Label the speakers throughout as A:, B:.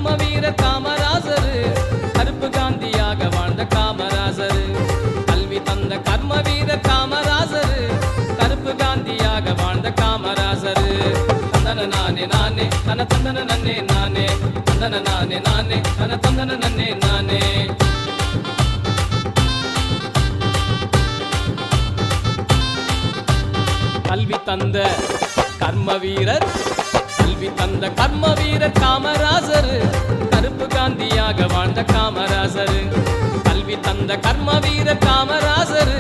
A: கர்ம வீரர் காமராசர், கருப்பு காந்தியாக வாழ்ந்த காமராசர். கல்வி தந்த கர்ம வீரர் காமராசர், கருப்பு காந்தியாக வாழ்ந்த காமராசர். தந்தன நானே நானே தன தந்தன நன்னே நானே, தந்தன நானே நானே தன தந்தன நன்னே நானே. கல்வி தந்த கர்ம வீரர், கல்வி தந்த கர்ம வீரர் காமராசர், கருப்பு காந்தியாக வாழ்ந்த காமராசர். கல்வி தந்த கர்ம வீரர் காமராசர்,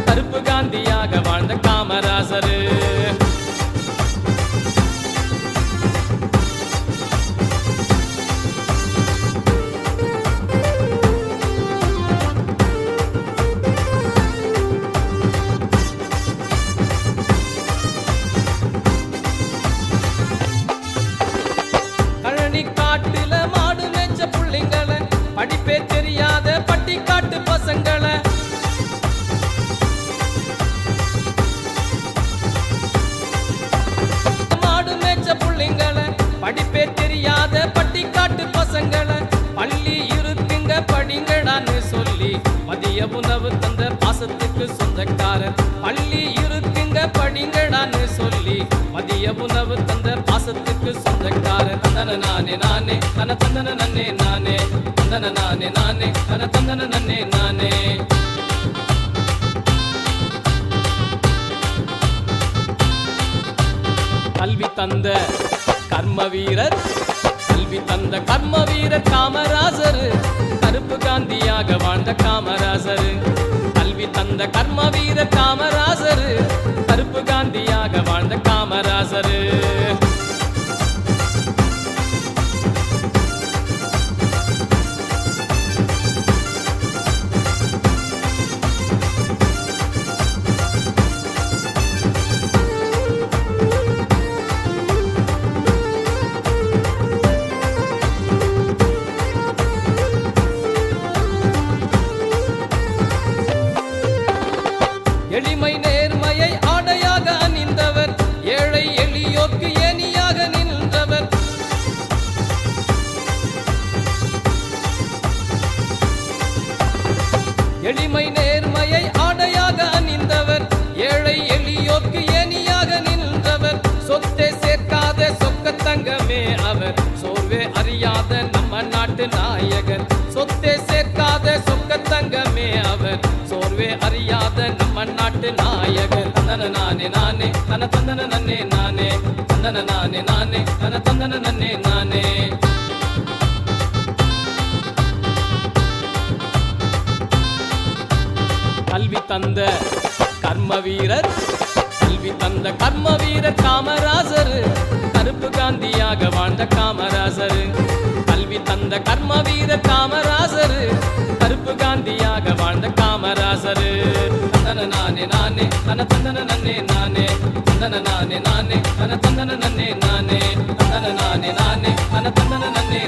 A: கருப்பு காந்தியாக வாழ்ந்த காமராசர். காட்டுல மாடு மேய்ச்ச புள்ளைங்கள, படிப்பே தெரியாத பட்டிக்காட்டு பசங்கள, மாடு மேய்ச்ச புள்ளைங்கள, படிப்பே தெரியாத பட்டிக்காட்டு பசங்கள, பள்ளி இருக்குங்க படிங்கடான்னு சொல்லி மதிய உணவு தந்த பாசத்துக்கு சொந்தக்காரர். பள்ளி இருக்குங்க படிங்கடான்னு சொல்லி மதிய உணவு தந்த பாசத்துக்கு சொந்தக்காரர். தந்தன நானே நானே தன தந்தன நன்னே நானே, தந்தன நானே நானே தன தந்தன நன்னே நானே. கல்வி தந்த கர்ம வீரர், கல்வி தந்த கர்ம வீரர் காமராசர், கருப்பு காந்தியாக வாழ்ந்த காமராசர். கல்வி தந்த கர்ம வீரர் காமராசர், கருப்பு காந்தியாக வாழ்ந்த காமராசர். எளிமை நேர்மையை ஆடையாக அணிந்தவர், ஏழை எளியோர்க்கு ஏணியாக நின்றவர். எளிமை நேர்மையை ஆடையாக அணிந்தவர், ஏழை எளியோர்க்கு ஏணியாக நின்றவர். சொத்தை சேர்க்காத சொக்க தங்கமே அவர், சோர்வே அறியாத நம்ம நாட்டு நாயகர். சொத்தை சேர்க்காத சொக்க தங்கமே அவர், சோர்வே அறியாத நம்ம நாட்டு நாயகர். தந்தன நானே நானே தன தந்தன நன்னே நானே, தந்தன நானே நானே தன தந்தன நன்னே நானே. கல்வி தந்த கர்ம வீரர், கல்வி தந்த கர்ம வீரர் காமராசர், கருப்பு காந்தியாக வாழ்ந்த காமராசர். கல்வி தந்த கர்ம வீரர் காமராசர், கருப்பு காந்தியாக வாழ்ந்த காமராசர். தந்தன நானே நானே தன தந்தன நன்னே நானே, தந்தன நானே நானே தன தந்தன நன்னே நானே, தந்தன நானே நானே தன தந்தன நன்னே.